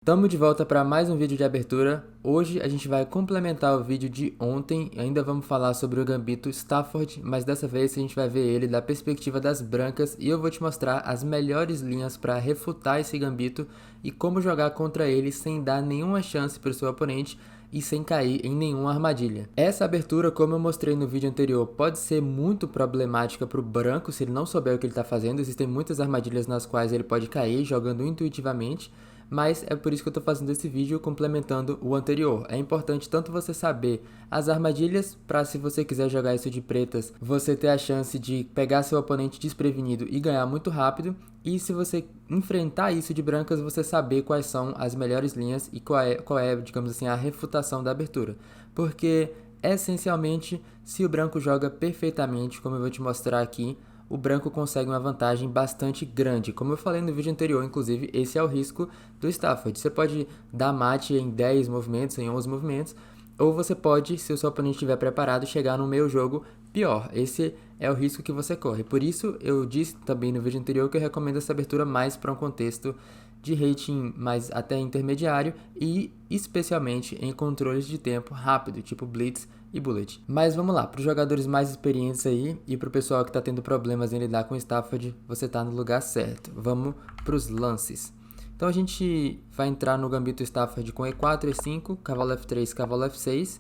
Tamo de volta para mais um vídeo de abertura. Hoje a gente vai complementar o vídeo de ontem. Ainda vamos falar sobre o gambito Stafford, mas dessa vez a gente vai ver ele da perspectiva das brancas e eu vou te mostrar as melhores linhas para refutar esse gambito e como jogar contra ele sem dar nenhuma chance para o seu oponente e sem cair em nenhuma armadilha. Essa abertura, como eu mostrei no vídeo anterior, pode ser muito problemática para o branco se ele não souber o que ele está fazendo. Existem muitas armadilhas nas quais ele pode cair jogando intuitivamente. Mas é por isso que eu estou fazendo esse vídeo complementando o anterior. É importante tanto você saber as armadilhas, para se você quiser jogar isso de pretas, você ter a chance de pegar seu oponente desprevenido e ganhar muito rápido. E se você enfrentar isso de brancas, você saber quais são as melhores linhas e qual é, digamos assim, a refutação da abertura. Porque, essencialmente, se o branco joga perfeitamente, como eu vou te mostrar aqui, o branco consegue uma vantagem bastante grande. Como eu falei no vídeo anterior, inclusive, esse é o risco do Stafford. Você pode dar mate em 10 movimentos, em 11 movimentos, ou você pode, se o seu oponente estiver preparado, chegar no meio jogo pior. Esse é o risco que você corre. Por isso, eu disse também no vídeo anterior que eu recomendo essa abertura mais para um contexto de rating mais até intermediário e especialmente em controles de tempo rápido, tipo Blitz e Bullet. Mas vamos lá, para os jogadores mais experientes aí e para o pessoal que está tendo problemas em lidar com Stafford, você está no lugar certo. Vamos para os lances. Então a gente vai entrar no gambito Stafford com E4, E5, cavalo F3, cavalo F6,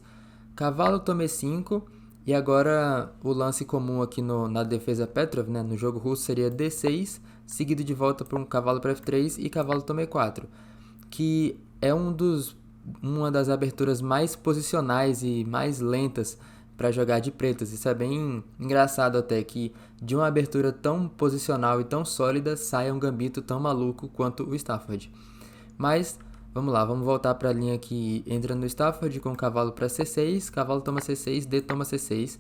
cavalo toma E5 e agora o lance comum aqui na defesa Petrov, né, no jogo russo, seria D6, seguido de volta por um cavalo para F3 e cavalo toma E4, que é uma das aberturas mais posicionais e mais lentas para jogar de pretas. Isso é bem engraçado até, que de uma abertura tão posicional e tão sólida saia um gambito tão maluco quanto o Stafford. Mas vamos lá, vamos voltar para a linha que entra no Stafford com cavalo para C6, cavalo toma C6, D toma C6.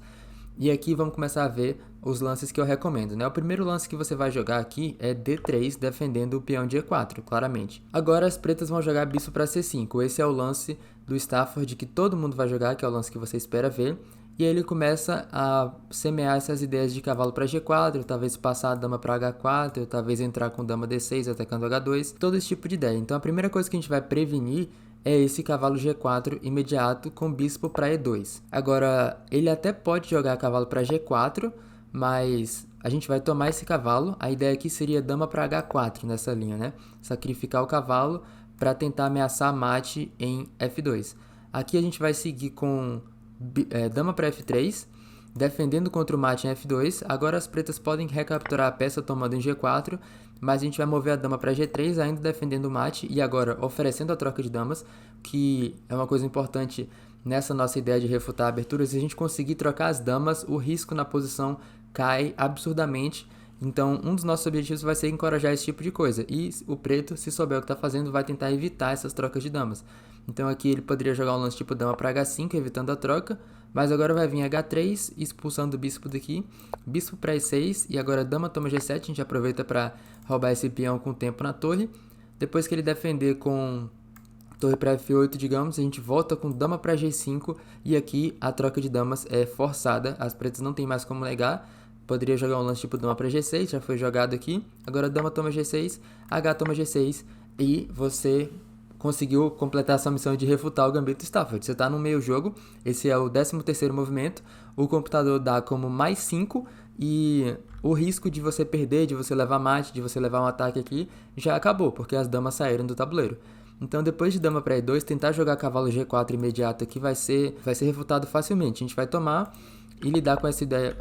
E aqui vamos começar a ver os lances que eu recomendo, né? O primeiro lance que você vai jogar aqui é D3, defendendo o peão de E4, claramente. Agora as pretas vão jogar bispo para C5. Esse é o lance do Stafford que todo mundo vai jogar, que é o lance que você espera ver. E aí ele começa a semear essas ideias de cavalo para G4, talvez passar a dama para H4, talvez entrar com dama D6 atacando H2, todo esse tipo de ideia. Então a primeira coisa que a gente vai prevenir é esse cavalo G4 imediato com bispo para E2. Agora, ele até pode jogar cavalo para G4, mas a gente vai tomar esse cavalo. A ideia aqui seria dama para H4 nessa linha, né? Sacrificar o cavalo para tentar ameaçar mate em F2. Aqui a gente vai seguir com dama para F3, defendendo contra o mate em F2. Agora as pretas podem recapturar a peça tomando em G4, mas a gente vai mover a dama para G3, ainda defendendo o mate e agora oferecendo a troca de damas, que é uma coisa importante nessa nossa ideia de refutar a abertura. Se a gente conseguir trocar as damas, o risco na posição cai absurdamente. Então, um dos nossos objetivos vai ser encorajar esse tipo de coisa. E o preto, se souber o que está fazendo, vai tentar evitar essas trocas de damas. Então, aqui ele poderia jogar um lance tipo dama para H5, evitando a troca. Mas agora vai vir H3, expulsando o bispo daqui. Bispo para E6 e agora dama toma G7. A gente aproveita para roubar esse peão com o tempo na torre. Depois que ele defender com torre para F8, digamos, a gente volta com dama para G5. E aqui a troca de damas é forçada. As pretas não tem mais como negar. Poderia jogar um lance tipo dama para G6, já foi jogado aqui. Agora dama toma G6, H toma G6 e você conseguiu completar essa missão de refutar o gambito Stafford. Você está no meio jogo, esse é o 13º movimento, o computador dá como mais 5 e o risco de você perder, de você levar mate, de você levar um ataque aqui, já acabou, porque as damas saíram do tabuleiro. Então depois de dama para E2, tentar jogar cavalo G4 imediato aqui vai ser refutado facilmente. A gente vai tomar e lidar com essa ideia...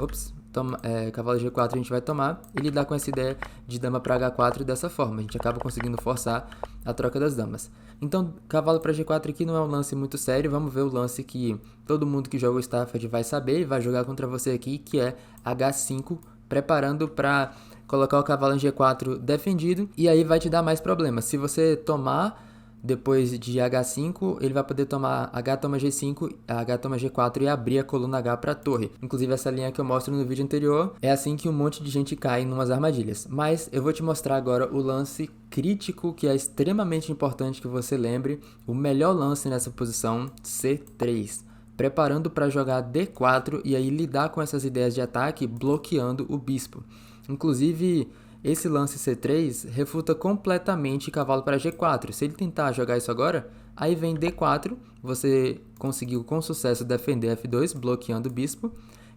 cavalo G4 a gente vai tomar e lidar com essa ideia de dama para H4 dessa forma. A gente acaba conseguindo forçar a troca das damas. Então, cavalo para G4 aqui não é um lance muito sério. Vamos ver o lance que todo mundo que joga o Stafford vai saber e vai jogar contra você aqui, que é H5, preparando para colocar o cavalo em G4 defendido. E aí vai te dar mais problemas. Se você tomar depois de H5, ele vai poder tomar H toma G5, H toma G4 e abrir a coluna H para a torre. Inclusive essa linha que eu mostro no vídeo anterior, é assim que um monte de gente cai em umas armadilhas. Mas eu vou te mostrar agora o lance crítico, que é extremamente importante que você lembre. O melhor lance nessa posição, C3. Preparando para jogar D4 e aí lidar com essas ideias de ataque, bloqueando o bispo. Inclusive, esse lance C3 refuta completamente cavalo para G4. Se ele tentar jogar isso agora, aí vem D4, você conseguiu com sucesso defender F2, bloqueando o bispo,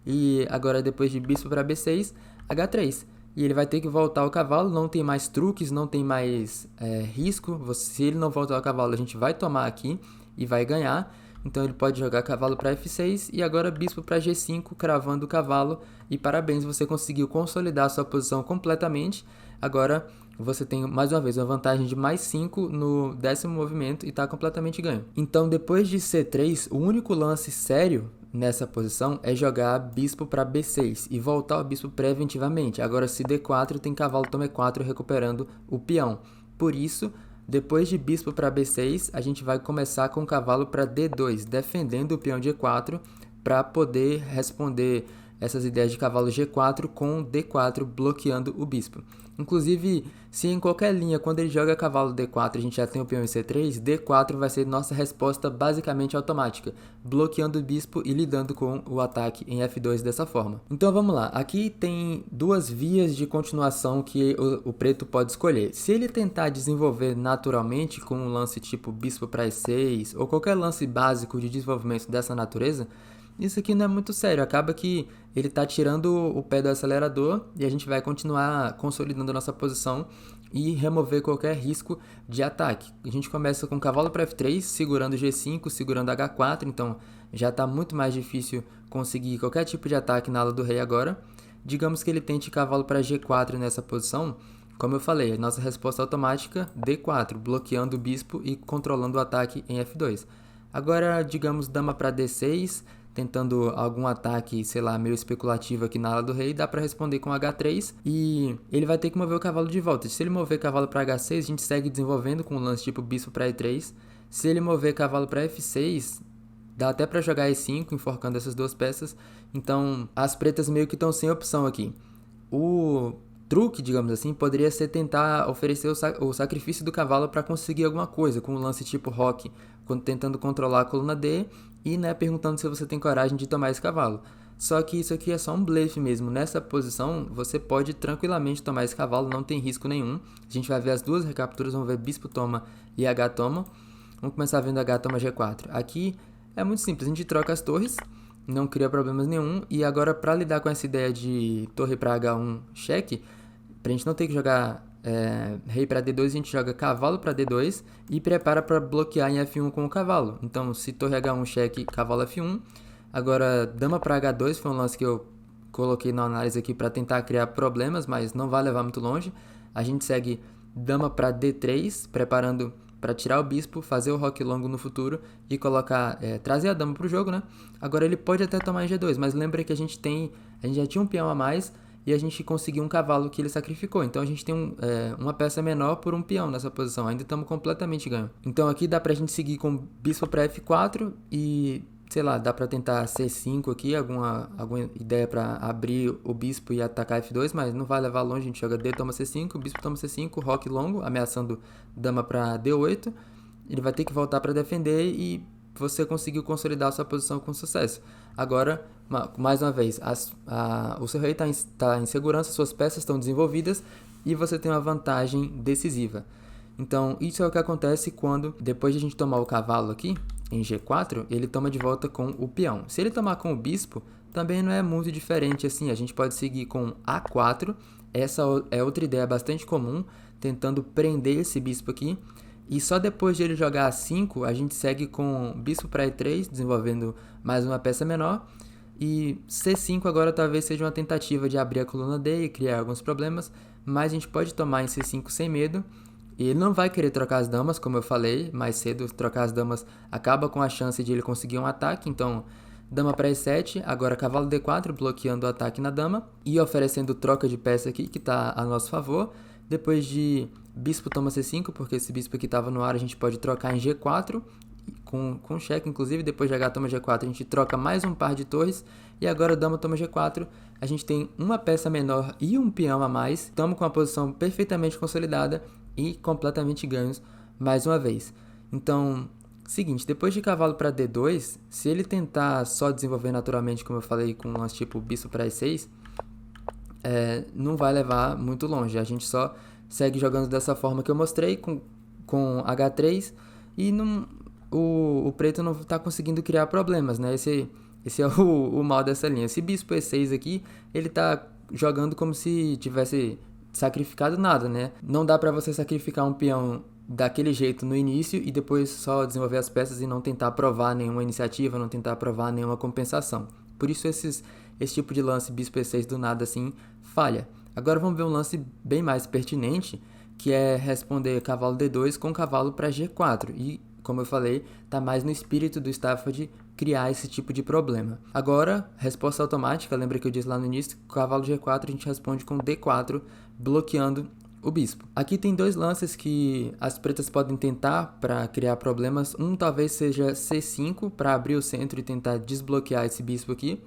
e agora depois de bispo para B6, H3. E ele vai ter que voltar o cavalo, não tem mais truques, não tem mais risco. Se ele não voltar o cavalo, a gente vai tomar aqui e vai ganhar. Então ele pode jogar cavalo para F6 e agora bispo para G5, cravando o cavalo. E parabéns, você conseguiu consolidar sua posição completamente. Agora você tem, mais uma vez, uma vantagem de mais 5 no 10º movimento e está completamente ganho. Então, depois de C3, o único lance sério nessa posição é jogar bispo para B6 e voltar o bispo preventivamente. Agora, se D4, tem cavalo toma E4 recuperando o peão. Por isso, depois de bispo para B6, a gente vai começar com o cavalo para D2, defendendo o peão de E4 para poder responder essas ideias de cavalo G4 com D4 bloqueando o bispo. Inclusive, se em qualquer linha, quando ele joga cavalo D4, a gente já tem o peão em C3, D4 vai ser nossa resposta basicamente automática, bloqueando o bispo e lidando com o ataque em F2 dessa forma. Então vamos lá, aqui tem duas vias de continuação que o preto pode escolher. Se ele tentar desenvolver naturalmente com um lance tipo bispo para E6 ou qualquer lance básico de desenvolvimento dessa natureza, isso aqui não é muito sério, acaba que ele está tirando o pé do acelerador e a gente vai continuar consolidando a nossa posição e remover qualquer risco de ataque. A gente começa com cavalo para F3, segurando G5, segurando H4, então já está muito mais difícil conseguir qualquer tipo de ataque na ala do rei agora. Digamos que ele tente cavalo para G4 nessa posição, como eu falei, a nossa resposta automática D4, bloqueando o bispo e controlando o ataque em F2. Agora, digamos, dama para D6, tentando algum ataque, sei lá, meio especulativo aqui na ala do rei, dá para responder com H3 e ele vai ter que mover o cavalo de volta. Se ele mover cavalo para H6, a gente segue desenvolvendo com um lance tipo bispo para E3. Se ele mover cavalo para F6, dá até para jogar E5, enforcando essas duas peças. Então, as pretas meio que estão sem opção aqui. O truque, digamos assim, poderia ser tentar oferecer o sacrifício do cavalo para conseguir alguma coisa, com um lance tipo roque, tentando controlar a coluna D e perguntando se você tem coragem de tomar esse cavalo. Só que isso aqui é só um blefe mesmo. Nessa posição, você pode tranquilamente tomar esse cavalo, não tem risco nenhum. A gente vai ver as duas recapturas, vamos ver bispo toma e H toma. Vamos começar vendo H toma G4. Aqui é muito simples, a gente troca as torres, não cria problemas nenhum. E agora, para lidar com essa ideia de torre para H1 cheque, para a gente não ter que jogar rei para D2, a gente joga cavalo para D2 e prepara para bloquear em F1 com o cavalo. Então, se torre H1 cheque, cavalo F1. Agora, dama para H2 foi um lance que eu coloquei na análise aqui para tentar criar problemas, mas não vai levar muito longe. A gente segue dama para D3, preparando para tirar o bispo, fazer o roque longo no futuro e colocar, trazer a dama para o jogo, né? Agora ele pode até tomar em G2, mas lembra que a gente já tinha um peão a mais e a gente conseguiu um cavalo que ele sacrificou. Então a gente tem uma peça menor por um peão nessa posição. Ainda estamos completamente ganhando. Então aqui dá pra gente seguir com bispo para F4 e, sei lá, dá pra tentar C5 aqui, alguma ideia pra abrir o bispo e atacar F2, mas não vai levar longe. A gente joga D toma C5, bispo toma C5, roque longo, ameaçando dama pra D8. Ele vai ter que voltar para defender e você conseguiu consolidar a sua posição com sucesso. Agora, mais uma vez, o seu rei está em segurança, suas peças estão desenvolvidas e você tem uma vantagem decisiva. Então, isso é o que acontece quando, depois de a gente tomar o cavalo aqui, em G4, ele toma de volta com o peão. Se ele tomar com o bispo, também não é muito diferente assim. A gente pode seguir com A4, essa é outra ideia bastante comum, tentando prender esse bispo aqui. E só depois de ele jogar A5, a gente segue com bispo para E3, desenvolvendo mais uma peça menor. E C5 agora talvez seja uma tentativa de abrir a coluna D e criar alguns problemas, mas a gente pode tomar em C5 sem medo. E ele não vai querer trocar as damas, como eu falei mais cedo, trocar as damas acaba com a chance de ele conseguir um ataque. Então, dama para E7, agora cavalo D4, bloqueando o ataque na dama e oferecendo troca de peça aqui, que está a nosso favor. Depois de bispo toma C5, porque esse bispo aqui estava no ar, a gente pode trocar em G4, com cheque, inclusive. Depois de H toma G4, a gente troca mais um par de torres. E agora dama toma G4, a gente tem uma peça menor e um peão a mais. Estamos com a posição perfeitamente consolidada e completamente ganhos mais uma vez. Então, seguinte, depois de cavalo para D2, se ele tentar só desenvolver naturalmente, como eu falei, com um lance tipo bispo para E6, não vai levar muito longe. A gente só segue jogando dessa forma que eu mostrei, com H3, e o preto não está conseguindo criar problemas, né? Esse é o mal dessa linha. Esse bispo E6 aqui, ele tá jogando como se tivesse sacrificado nada, né? Não dá para você sacrificar um peão daquele jeito no início e depois só desenvolver as peças e não tentar provar nenhuma iniciativa, não tentar provar nenhuma compensação. Por isso esse tipo de lance bispo E6 do nada assim falha. Agora vamos ver um lance bem mais pertinente, que é responder cavalo D2 com cavalo para G4. E, como eu falei, tá mais no espírito do Stafford criar esse tipo de problema. Agora, resposta automática, lembra que eu disse lá no início, cavalo G4 a gente responde com D4, bloqueando o bispo. Aqui tem dois lances que as pretas podem tentar para criar problemas. Um talvez seja C5 para abrir o centro e tentar desbloquear esse bispo aqui.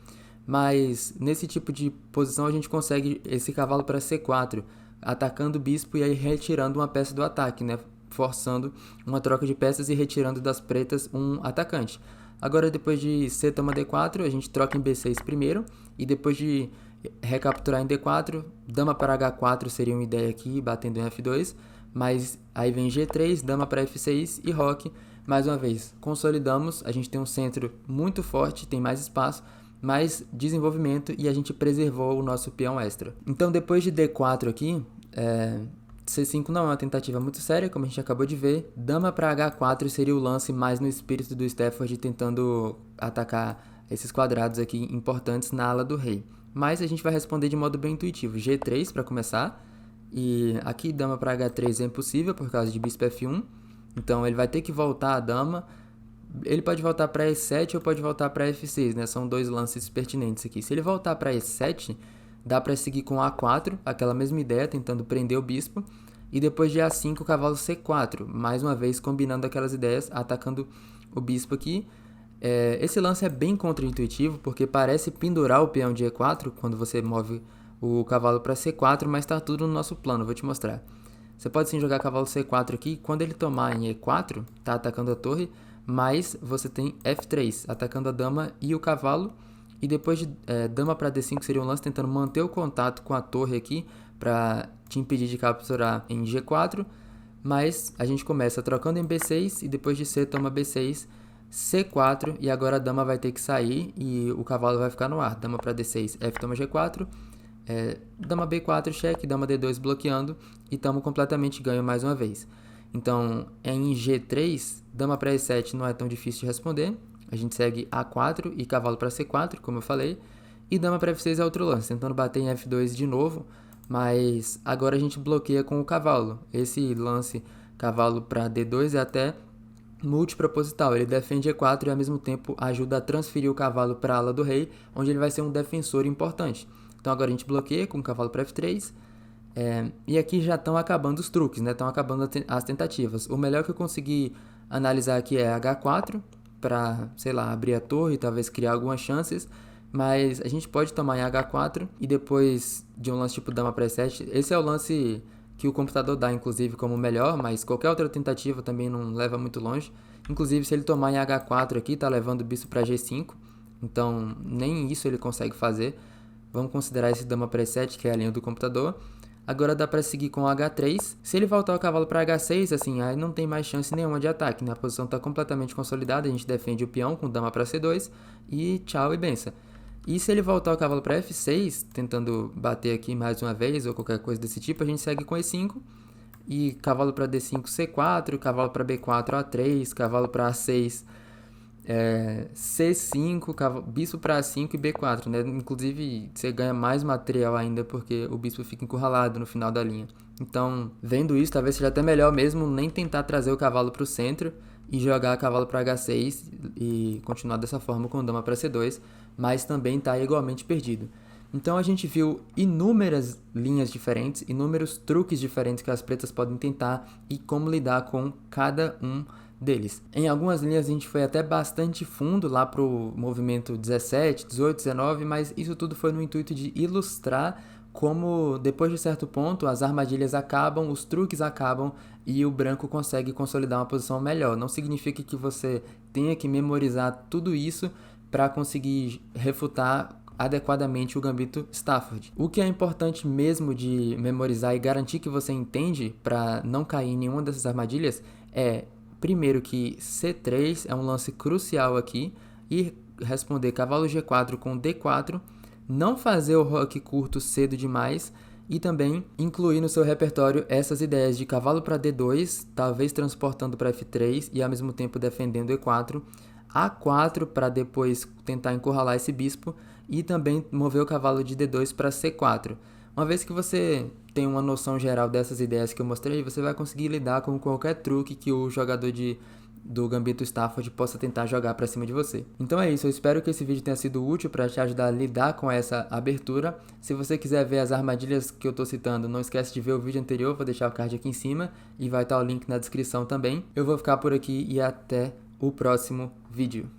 Mas nesse tipo de posição a gente consegue esse cavalo para C4, atacando o bispo e aí retirando uma peça do ataque, né? Forçando uma troca de peças e retirando das pretas um atacante. Agora, depois de C toma D4, a gente troca em B6 primeiro, e depois de recapturar em D4, dama para H4 seria uma ideia aqui, batendo em F2, mas aí vem G3, dama para F6 e roque. Mais uma vez, consolidamos, a gente tem um centro muito forte, tem mais espaço, mais desenvolvimento e a gente preservou o nosso peão extra. Então, depois de D4 aqui, C5 não é uma tentativa muito séria, como a gente acabou de ver. Dama para H4 seria o lance mais no espírito do Stafford, tentando atacar esses quadrados aqui importantes na ala do rei. Mas a gente vai responder de modo bem intuitivo. G3 para começar, e aqui dama para H3 é impossível por causa de bispo F1, então ele vai ter que voltar a dama. Ele pode voltar para E7 ou pode voltar para F6, né? São dois lances pertinentes aqui. Se ele voltar para E7, dá para seguir com A4, aquela mesma ideia, tentando prender o bispo. E depois de A5, cavalo C4, mais uma vez combinando aquelas ideias, atacando o bispo aqui. Esse lance é bem contraintuitivo, porque parece pendurar o peão de E4 quando você move o cavalo para C4, mas está tudo no nosso plano, vou te mostrar. Você pode sim jogar cavalo C4 aqui, quando ele tomar em E4, tá atacando a torre, mas você tem F3, atacando a dama e o cavalo. E depois de dama para D5 seria um lance tentando manter o contato com a torre aqui, para te impedir de capturar em G4. Mas a gente começa trocando em B6 e depois de C toma B6, C4, e agora a dama vai ter que sair e o cavalo vai ficar no ar. Dama para D6, F toma G4, dama B4, cheque, dama D2 bloqueando, e estamos completamente ganho mais uma vez. Então, em G3, dama para E7 não é tão difícil de responder. A gente segue A4 e cavalo para C4, como eu falei. E dama para F6 é outro lance, tentando bater em F2 de novo, mas agora a gente bloqueia com o cavalo. Esse lance cavalo para D2 é até multiproposital. Ele defende E4 e ao mesmo tempo ajuda a transferir o cavalo para a ala do rei, onde ele vai ser um defensor importante. Então agora a gente bloqueia com o cavalo para F3. E aqui já estão acabando os truques, né? Estão acabando as tentativas. O melhor que eu consegui analisar aqui é H4, para, sei lá, abrir a torre e talvez criar algumas chances. Mas a gente pode tomar em H4 e depois de um lance tipo dama para E7. Esse é o lance que o computador dá, inclusive, como melhor, mas qualquer outra tentativa também não leva muito longe. Inclusive, se ele tomar em H4 aqui, tá levando o bispo para G5. Então, nem isso ele consegue fazer. Vamos considerar esse dama para E7, que é a linha do computador. Agora dá para seguir com H3. Se ele voltar o cavalo para H6, assim, aí não tem mais chance nenhuma de ataque, né? A posição está completamente consolidada, a gente defende o peão com dama para C2 e tchau e benção. E se ele voltar o cavalo para F6, tentando bater aqui mais uma vez ou qualquer coisa desse tipo, a gente segue com E5 e cavalo para D5 C4, cavalo para B4 A3, cavalo para A6 C5, bispo para A5 e B4, né? Inclusive, você ganha mais material ainda porque o bispo fica encurralado no final da linha. Então, vendo isso, talvez seja até melhor mesmo nem tentar trazer o cavalo para o centro e jogar cavalo para H6 e continuar dessa forma com dama para C2, mas também está igualmente perdido. Então a gente viu inúmeras linhas diferentes, inúmeros truques diferentes que as pretas podem tentar e como lidar com cada um deles. Em algumas linhas a gente foi até bastante fundo lá pro movimento 17, 18, 19, mas isso tudo foi no intuito de ilustrar como depois de certo ponto as armadilhas acabam, os truques acabam e o branco consegue consolidar uma posição melhor. Não significa que você tenha que memorizar tudo isso para conseguir refutar adequadamente o gambito Stafford. O que é importante mesmo de memorizar e garantir que você entende para não cair em nenhuma dessas armadilhas é, primeiro, que C3 é um lance crucial aqui e responder cavalo G4 com D4, não fazer o roque curto cedo demais e também incluir no seu repertório essas ideias de cavalo para D2, talvez transportando para F3 e ao mesmo tempo defendendo E4, A4 para depois tentar encurralar esse bispo e também mover o cavalo de D2 para C4. Uma vez que você tem uma noção geral dessas ideias que eu mostrei, você vai conseguir lidar com qualquer truque que o jogador do gambito Stafford possa tentar jogar para cima de você. Então é isso, eu espero que esse vídeo tenha sido útil para te ajudar a lidar com essa abertura. Se você quiser ver as armadilhas que eu estou citando, não esquece de ver o vídeo anterior, vou deixar o card aqui em cima e vai estar o link na descrição também. Eu vou ficar por aqui e até o próximo vídeo.